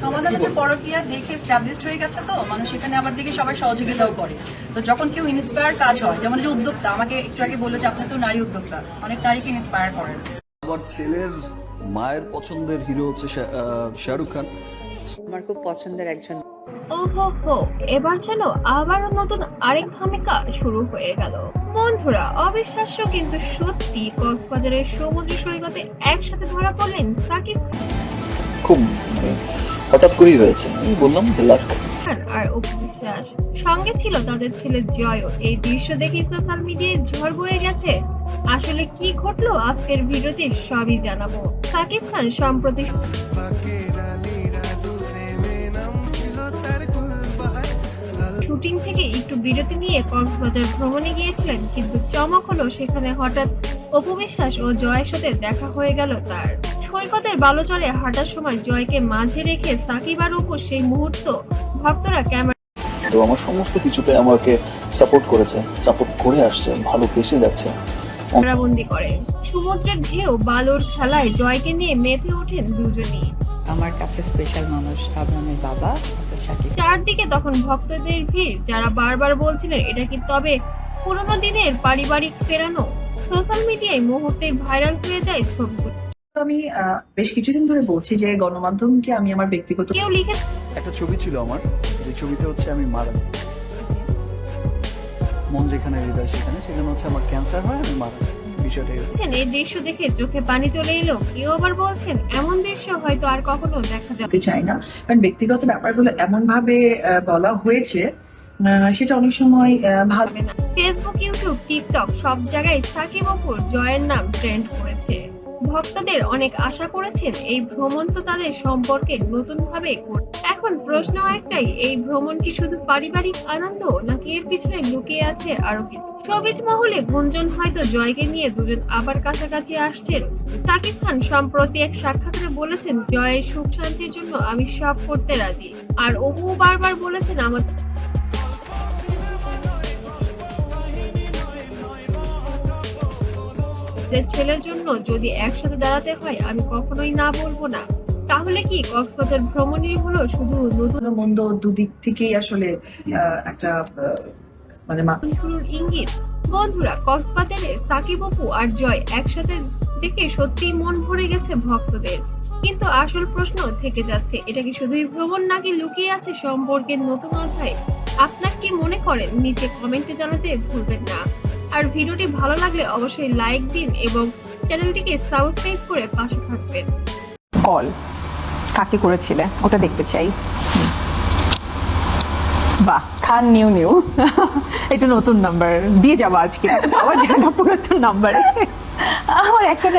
সমাধান হচ্ছে পরকীয়া দেখে এস্টাবলিশড হয়ে গেছে, তো মানুষ এখানে আবার দেখে সবাই সহযোগিতাও করে। তো যখন কেউ ইন্সপায়ার কাজ হয়, যেমন যে উদ্যোক্তা আমাকে একটু আগে বললো যে আপনি তো নারী উদ্যোক্তা, অনেক নারীকে ইন্সপায়ার করেন। আমার ছেলের মায়ের পছন্দের হিরো হচ্ছে শাহরুখ খান। আমার খুব পছন্দের একজন। ওহো হো, এবার যেন আবারও নতুন আরেক ধামাকা শুরু হয়ে গেল। বন্ধুরা, অবিশ্বাস্য কিন্তু সত্যি, কক্সবাজারের সমুদ্র সৈকতে একসাথে ধরা পড়লেন সাকিব খুব হঠাৎ করেই হয়েছে, আমি বললাম যে লাখ। খান আর অপু বিশ্বাস, সঙ্গে ছিল তাদের ছেলে জয়ও। এই দৃশ্য দেখে সোশ্যাল মিডিয়ায় ঝড় বয়ে গেছে। আসলে কি ঘটলো আজকের ভিডিওতে সবই জানাবো। সাকিব খান সম্প্রতি শুটিং থেকে একটু বিরতি নিয়ে কক্সবাজার ভ্রমণে গিয়েছিলেন, কিন্তু চমক হলো সেখানে হঠাৎ অপু বিশ্বাস ও জয়ের সাথে দেখা হয়ে গেল তার। সৈকতের বালুচরে হাঁটার সময় জয়কে মাঝে রেখে সাকিব আর অপু সেই মুহূর্ত ভক্তরা তো আমার সমস্ত কিছুতে আমাকে সাপোর্ট করেছে, সাপোর্ট করে আসছে, ভালো বেসে যাচ্ছে। ক্যামেরাবন্দি করেন। সমুদ্রের ঢেউ বালুর খেলায় জয়কে নিয়ে মেতে ওঠেন দুজনই। আমার কাছে স্পেশাল মানুষ আব্রামের বাবা শাকিব। চারদিকে তখন ভক্তদের ভিড়, যারা বারবার বলছিলেন এটা কি তবে পুরোনো দিনের পারিবারিক ফেরানো। সোশ্যাল মিডিয়ায় মুহূর্তেই ভাইরাল হয়ে যায় ছবিগুলো। আমি বেশ কিছুদিন ধরে বলছি যে গণমাধ্যমকে আমি আমার ব্যক্তিগত কেউ লিখে একটা ছবি ছিল আমার, যে ছবিতে হচ্ছে আমি মারা যাই, মন যেখানে হৃদয় সেখানে, সেখানে হচ্ছে আমার ক্যান্সার হয়, আমি মারা যাই। বিষয়টা বলছেন, এই দৃশ্য দেখে চোখে পানি চলে এলো। কেউ আবার বলছেন এমন দৃশ্য হয়তো আর কখনো দেখা যাবে করতে চাই না, কারণ ব্যক্তিগত ব্যাপারগুলো এমন ভাবে বলা হয়েছে সেটা অনেক সময় ভালো না। ফেসবুক, ইউটিউব, টিকটক সব জায়গায় সাকিব অপুর জয়ের নাম ট্রেন্ড করেছে। ভক্তদের অনেক আশা করেছেন এই ভ্রমণ তো তাদের সম্পর্কে নতুন ভাবে এখন প্রশ্ন একটাই, এই ভ্রমণ কি শুধু পারিবারিক আনন্দ, নাকি এর পিছনে লুকিয়ে আছে আরো কিছু। শোবিজ মহলে গুঞ্জন হয়তো জয়কে নিয়ে দুজন আবার কাছাকাছি আসছেন। সাকিব খান সম্প্রতি এক সাক্ষাৎকারে বলেছেন, জয়ের সুখ শান্তির জন্য আমি সব করতে রাজি। আর অপু বারবার বলেছেন, আমাদের ছেলের জন্য যদি একসাথে দাঁড়াতে হয় আমি কখনোই না বলবো না। তাহলে কি কক্সবাজার ভ্রমণই হলো শুধু নতুন মন্দ দুদিক থেকেই আসলে একটা মানে শুরুর ইঙ্গিত? বন্ধুরা, কক্সবাজারে সাকিব অপু আর জয় একসাথে দেখে সত্যিই মন ভরে গেছে ভক্তদের। কিন্তু আসল প্রশ্ন থেকে যাচ্ছে, এটা কি শুধুই ভ্রমণ, নাকি লুকিয়ে আছে সম্পর্কের নতুন অধ্যায়? আপনার কি মনে করেন নিচে কমেন্টে জানাতে ভুলবেন না। আর ভিডিওটি ভালো লাগলে অবশ্যই লাইক দিন এবং চ্যানেলটিকে সাবস্ক্রাইব করে পাশে থাকবেন। কল কাকে করেছিলে ওটা দেখতে চাই। বাহ, খান নিউ নিউ এটা নতুন নাম্বার দিয়ে যাবো আজকে। আমার জানা পুরাতন নাম্বার আমার একটা